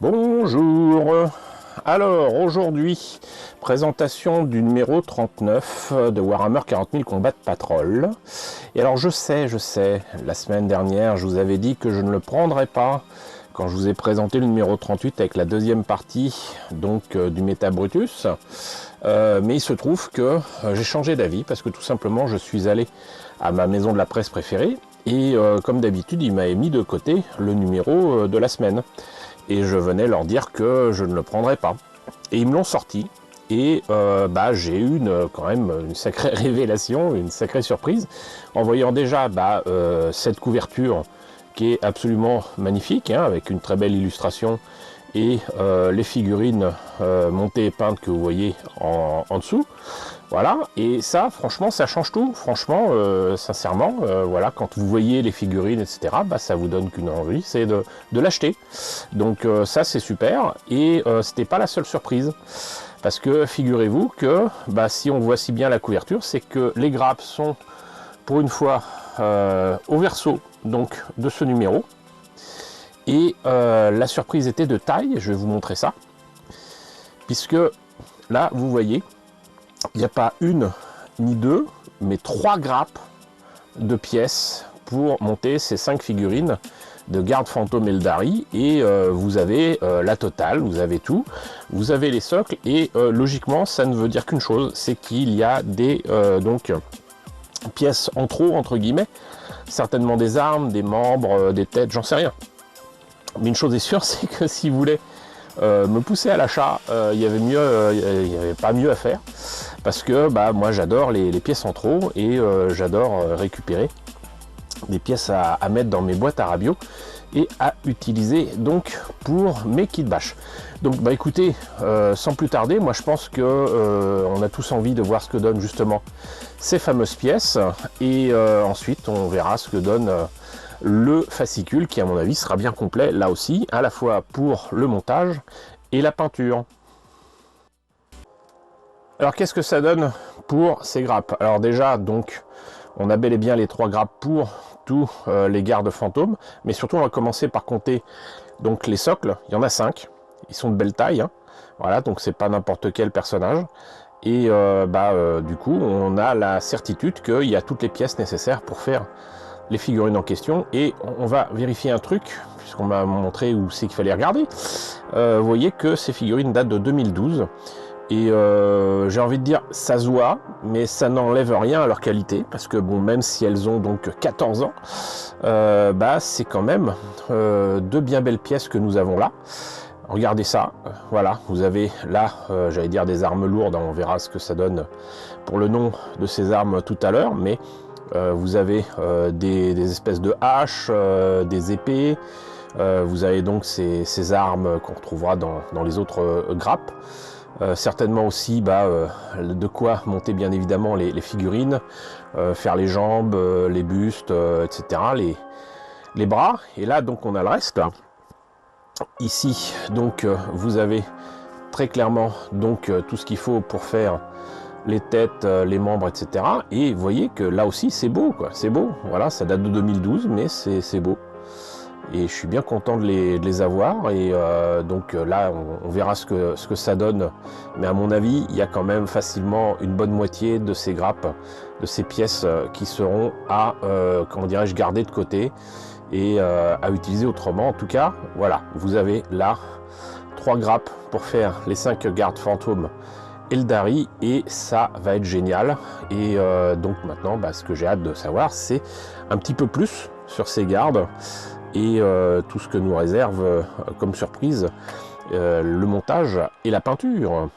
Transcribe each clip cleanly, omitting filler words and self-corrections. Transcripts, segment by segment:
Bonjour. Alors aujourd'hui, présentation du numéro 39 de Warhammer 40 000 Combat Patrol. Et alors je sais, la semaine dernière je vous avais dit que je ne le prendrais pas quand je vous ai présenté le numéro 38 avec la deuxième partie donc du Méta Brutus. Mais il se trouve que j'ai changé d'avis parce que tout simplement je suis allé à ma maison de la presse préférée et comme d'habitude il m'avait mis de côté le numéro de la semaine. Et je venais leur dire que je ne le prendrais pas. Et ils me l'ont sorti. Et j'ai eu quand même une sacrée révélation, une sacrée surprise, en voyant déjà cette couverture qui est absolument magnifique, hein, avec une très belle illustration, et les figurines montées et peintes que vous voyez en dessous. Voilà, et ça, franchement, ça change tout. Franchement, sincèrement, voilà, quand vous voyez les figurines, etc., ça vous donne qu'une envie, c'est de l'acheter. Donc ça, c'est super. Et c'était pas la seule surprise. Parce que figurez-vous que si on voit si bien la couverture, c'est que les grappes sont, pour une fois, au verso donc, de ce numéro. Et la surprise était de taille, je vais vous montrer ça. Puisque là, vous voyez, il n'y a pas une ni deux, mais 3 grappes de pièces pour monter ces 5 figurines de Garde Fantôme Eldari. Et vous avez la totale, vous avez tout, vous avez les socles. Et logiquement, ça ne veut dire qu'une chose, c'est qu'il y a des pièces en trop, entre guillemets, certainement des armes, des membres, des têtes, j'en sais rien. Mais une chose est sûre, c'est que si vous voulez me pousser à l'achat, il y avait pas mieux à faire, parce que moi j'adore les pièces en trop et j'adore récupérer des pièces à mettre dans mes boîtes à rabio et à utiliser donc pour mes kits bâches. Donc écoutez, sans plus tarder, moi je pense que on a tous envie de voir ce que donnent justement ces fameuses pièces, et ensuite on verra ce que donne le fascicule, qui à mon avis sera bien complet là aussi, à la fois pour le montage et la peinture. Alors qu'est-ce que ça donne pour ces grappes? Alors déjà, donc on a bel et bien les 3 grappes pour tous les gardes fantômes, mais surtout on va commencer par compter donc les socles. Il y en a 5, ils sont de belle taille, hein. Voilà, donc c'est pas n'importe quel personnage. Et du coup on a la certitude qu'il y a toutes les pièces nécessaires pour faire les figurines en question. Et on va vérifier un truc, puisqu'on m'a montré où c'est qu'il fallait regarder. Vous voyez que ces figurines datent de 2012, et j'ai envie de dire, ça se voit, mais ça n'enlève rien à leur qualité, parce que bon, même si elles ont donc 14 ans, c'est quand même de bien belles pièces que nous avons là. Regardez ça, voilà, vous avez là, j'allais dire des armes lourdes, on verra ce que ça donne pour le nom de ces armes tout à l'heure, mais vous avez des espèces de haches, des épées, vous avez donc ces armes qu'on retrouvera dans les autres grappes. Certainement aussi de quoi monter bien évidemment les figurines, faire les jambes, les bustes, etc., les bras. Et là donc on a le reste là. Ici donc vous avez très clairement donc tout ce qu'il faut pour faire les têtes, les membres, etc. Et vous voyez que là aussi c'est beau, quoi. C'est beau, voilà, ça date de 2012, mais c'est beau. Et je suis bien content de les avoir. Et donc là, on verra ce que ça donne. Mais à mon avis, il y a quand même facilement une bonne moitié de ces grappes, de ces pièces qui seront à, comment dirais-je, garder de côté et à utiliser autrement. En tout cas, voilà, vous avez là 3 grappes pour faire les 5 gardes fantômes Eldari, et ça va être génial. Et donc maintenant, ce que j'ai hâte de savoir, c'est un petit peu plus sur ces gardes et tout ce que nous réserve comme surprise le montage et la peinture.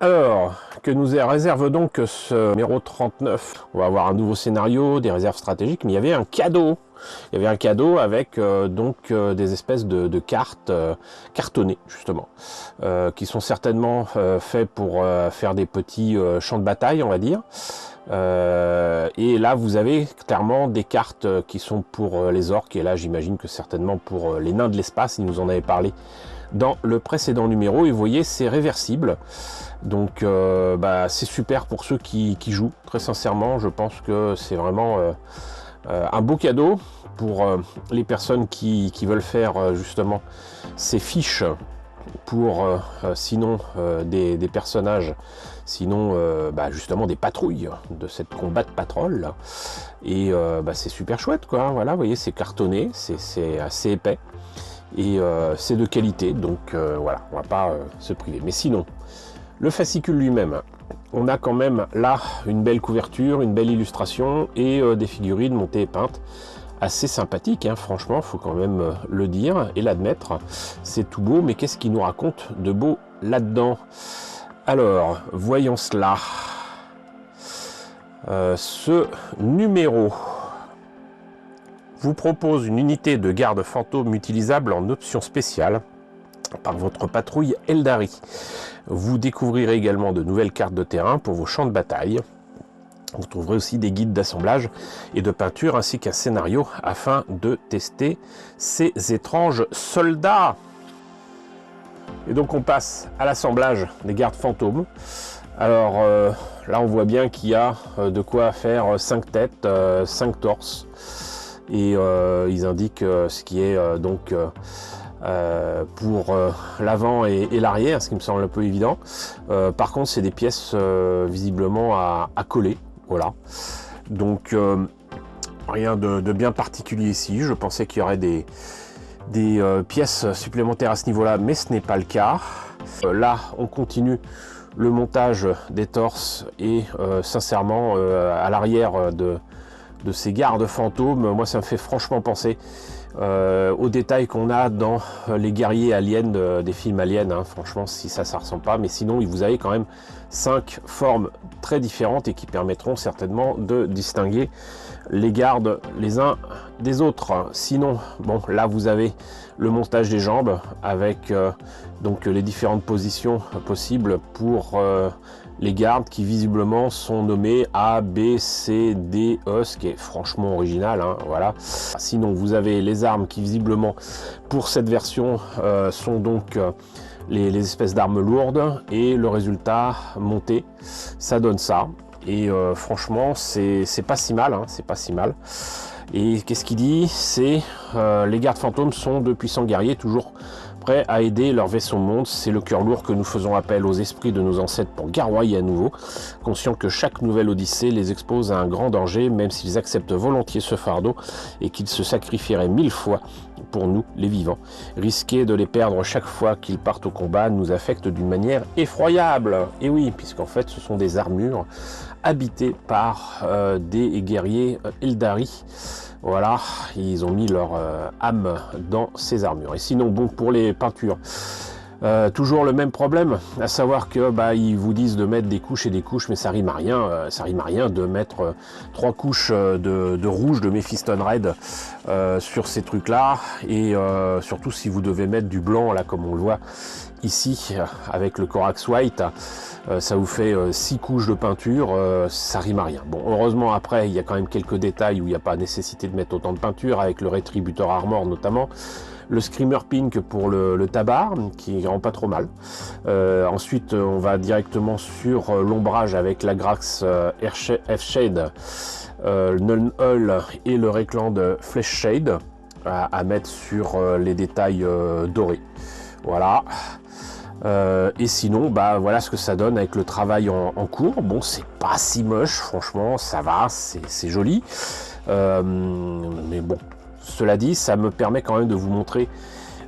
Alors, que nous réserve donc ce numéro 39? On va avoir un nouveau scénario, des réserves stratégiques, mais il y avait un cadeau. Il y avait un cadeau avec des espèces de cartes cartonnées, justement, qui sont certainement faits pour faire des petits champs de bataille, on va dire. Et là, vous avez clairement des cartes qui sont pour les orques, et là, j'imagine que certainement pour les nains de l'espace, il nous en avait parlé dans le précédent numéro. Et vous voyez, c'est réversible. Donc c'est super pour ceux qui jouent. Très sincèrement, je pense que c'est vraiment un beau cadeau pour les personnes qui veulent faire justement ces fiches pour sinon des personnages, sinon justement des patrouilles de cette combat de patrol là. Et c'est super chouette quoi, voilà, vous voyez, c'est cartonné, c'est assez épais et c'est de qualité, donc voilà, on va pas se priver. Mais sinon, le fascicule lui-même, on a quand même là une belle couverture, une belle illustration et des figurines montées et peintes assez sympathiques, hein, franchement, faut quand même le dire et l'admettre. C'est tout beau, mais qu'est-ce qu'il nous raconte de beau là-dedans? Alors, voyons cela. Ce numéro vous propose une unité de garde fantôme utilisable en option spéciale par votre patrouille Eldari. Vous découvrirez également de nouvelles cartes de terrain pour vos champs de bataille. Vous trouverez aussi des guides d'assemblage et de peinture ainsi qu'un scénario afin de tester ces étranges soldats. Et donc on passe à l'assemblage des gardes fantômes. Alors là on voit bien qu'il y a de quoi faire 5 têtes, 5 torses. Et ils indiquent ce qui est donc pour l'avant et l'arrière, ce qui me semble un peu évident. Par contre c'est des pièces visiblement à coller. Voilà, donc rien de bien particulier ici. Je pensais qu'il y aurait des pièces supplémentaires à ce niveau-là, mais ce n'est pas le cas. Là, on continue le montage des torses et sincèrement, à l'arrière de ces gardes fantômes, moi ça me fait franchement penser aux détails qu'on a dans les guerriers aliens des films aliens, hein. Franchement, si ça ressemble pas, mais sinon vous avez quand même 5 formes très différentes et qui permettront certainement de distinguer les gardes les uns des autres. Sinon, bon, là vous avez le montage des jambes avec donc les différentes positions possibles pour les gardes qui visiblement sont nommés A, B, C, D, E, ce qui est franchement original, hein, voilà. Sinon vous avez les armes qui visiblement pour cette version sont donc les espèces d'armes lourdes, et le résultat monté, ça donne ça. Et franchement c'est pas si mal, hein, c'est pas si mal. Et qu'est-ce qu'il dit? C'est les gardes fantômes sont de puissants guerriers toujours prêts à aider leur vaisseau monde. C'est le cœur lourd que nous faisons appel aux esprits de nos ancêtres pour garroyer à nouveau, conscients que chaque nouvelle odyssée les expose à un grand danger, même s'ils acceptent volontiers ce fardeau et qu'ils se sacrifieraient 1000 fois pour nous, les vivants. Risquer de les perdre chaque fois qu'ils partent au combat nous affecte d'une manière effroyable. Et oui, puisqu'en fait ce sont des armures habitées par des guerriers Eldari. Voilà, ils ont mis leur âme dans ces armures. Et sinon, bon, pour les peintures, toujours le même problème, à savoir que ils vous disent de mettre des couches et des couches, mais ça rime à rien. Ça rime à rien de mettre 3 couches de rouge de Mephiston Red sur ces trucs-là, et surtout si vous devez mettre du blanc là, comme on le voit ici avec le Corax White. Ça vous fait 6 couches de peinture, ça rime à rien. Bon, heureusement après il y a quand même quelques détails où il n'y a pas nécessité de mettre autant de peinture, avec le Rétributeur Armor notamment, le Screamer Pink pour le tabard qui rend pas trop mal. Ensuite on va directement sur l'ombrage avec la Grax F-Shade, Null Hull et le Reckland Flesh Shade à mettre sur les détails dorés. Voilà. Et sinon, voilà ce que ça donne avec le travail en cours. Bon, c'est pas si moche, franchement, ça va, c'est joli. Mais bon, cela dit, ça me permet quand même de vous montrer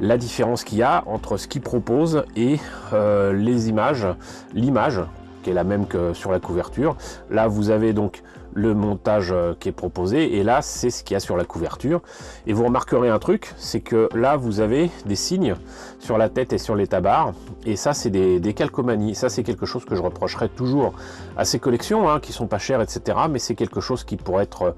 la différence qu'il y a entre ce qu'il propose et les images, l'image qui est la même que sur la couverture. Là, vous avez donc le montage qui est proposé, et là c'est ce qu'il y a sur la couverture. Et vous remarquerez un truc, c'est que là vous avez des signes sur la tête et sur les tabards, et ça c'est des calcomanies. Ça c'est quelque chose que je reprocherais toujours à ces collections, hein, qui sont pas chères, etc., mais c'est quelque chose qui pourrait être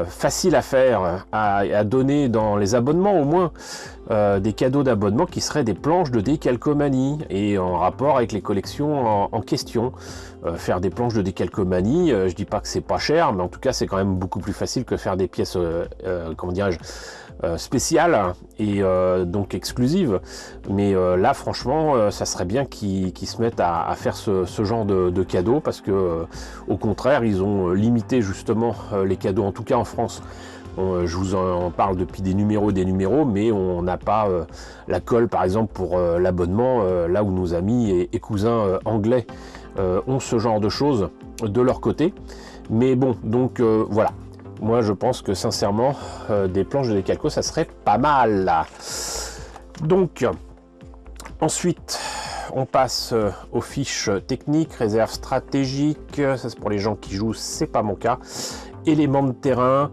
facile à faire, à donner dans les abonnements, au moins des cadeaux d'abonnement qui seraient des planches de décalcomanie, et en rapport avec les collections en question. Faire des planches de décalcomanie, je dis pas que c'est pas cher, mais en tout cas c'est quand même beaucoup plus facile que faire des pièces comment dirais-je, spéciales et donc exclusives. Mais là franchement ça serait bien qu'ils se mettent à faire ce genre de cadeaux, parce que au contraire ils ont limité justement les cadeaux, en tout cas en France, Je vous en parle depuis des numéros, mais on n'a pas la colle, par exemple, pour l'abonnement, là où nos amis et cousins anglais ont ce genre de choses de leur côté. Mais bon, donc voilà. Moi, je pense que sincèrement, des planches de décalco, ça serait pas mal. Donc, ensuite, on passe aux fiches techniques, réserve stratégique. Ça, c'est pour les gens qui jouent, c'est pas mon cas. Éléments de terrain,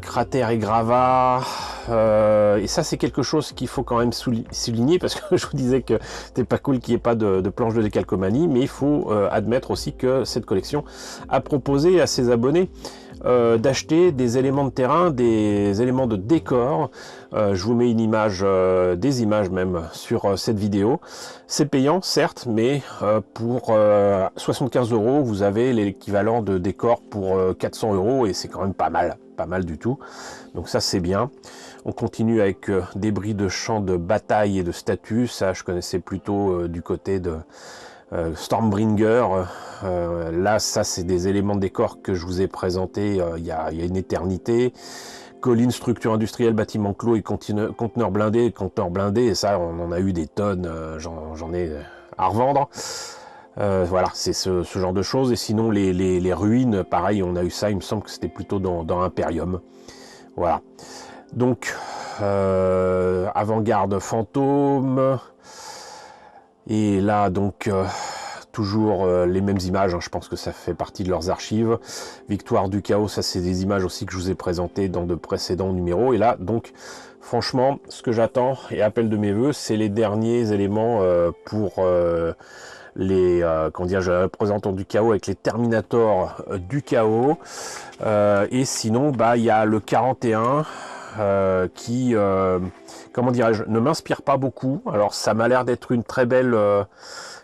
cratères et gravats. Et ça, c'est quelque chose qu'il faut quand même souligner, parce que je vous disais que c'était pas cool qu'il n'y ait pas de planche de décalcomanie, mais il faut admettre aussi que cette collection a proposé à ses abonnés d'acheter des éléments de terrain, des éléments de décor. Je vous mets une image, des images même sur cette vidéo. C'est payant certes, mais pour 75 €, vous avez l'équivalent de décor pour 400 € et c'est quand même pas mal du tout. Donc ça c'est bien. On continue avec des bris de champs de bataille et de statues. Ça je connaissais plutôt du côté de Stormbringer. Là ça c'est des éléments de décor que je vous ai présentés il y a une éternité. Collines, structure industrielle, bâtiments clos et conteneurs blindés, et ça on en a eu des tonnes, j'en ai à revendre. Voilà, c'est ce genre de choses. Et sinon les ruines, pareil, on a eu ça, il me semble que c'était plutôt dans Imperium. Voilà. Donc avant-garde fantôme. Et là donc toujours les mêmes images, hein, je pense que ça fait partie de leurs archives. Victoire du chaos, ça c'est des images aussi que je vous ai présentées dans de précédents numéros. Et là donc franchement ce que j'attends et appelle de mes voeux, c'est les derniers éléments pour les représentants du chaos avec les Terminators du chaos. Et sinon bah il y a le 41 qui comment dirais-je, ne m'inspire pas beaucoup. Alors ça m'a l'air d'être une très belle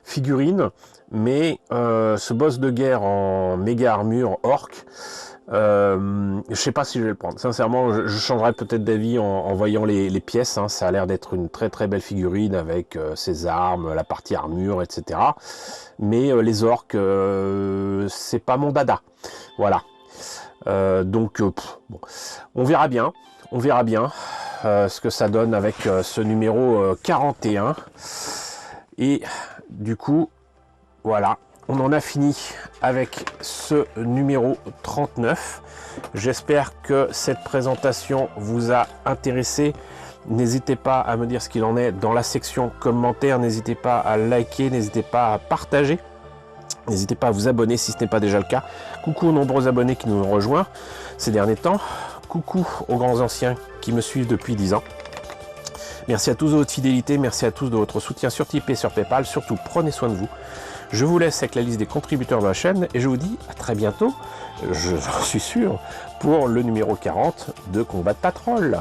figurine, mais ce boss de guerre en méga armure orc, je sais pas si je vais le prendre. Sincèrement, je changerai peut-être d'avis en voyant les pièces, hein. Ça a l'air d'être une très belle figurine avec ses armes, la partie armure, etc. Mais les orques, c'est pas mon dada. Voilà. Donc, bon. On verra bien. Ce que ça donne avec ce numéro 41. Et du coup, voilà, on en a fini avec ce numéro 39. J'espère que cette présentation vous a intéressé. N'hésitez pas à me dire ce qu'il en est dans la section commentaires. N'hésitez pas à liker, n'hésitez pas à partager. N'hésitez pas à vous abonner si ce n'est pas déjà le cas. Coucou aux nombreux abonnés qui nous ont rejoints ces derniers temps. Coucou aux grands anciens qui me suivent depuis 10 ans. Merci à tous de votre fidélité, merci à tous de votre soutien sur Tipeee et sur Paypal. Surtout, prenez soin de vous. Je vous laisse avec la liste des contributeurs de la chaîne et je vous dis à très bientôt, j'en suis sûr, pour le numéro 40 de Combat de Patrol.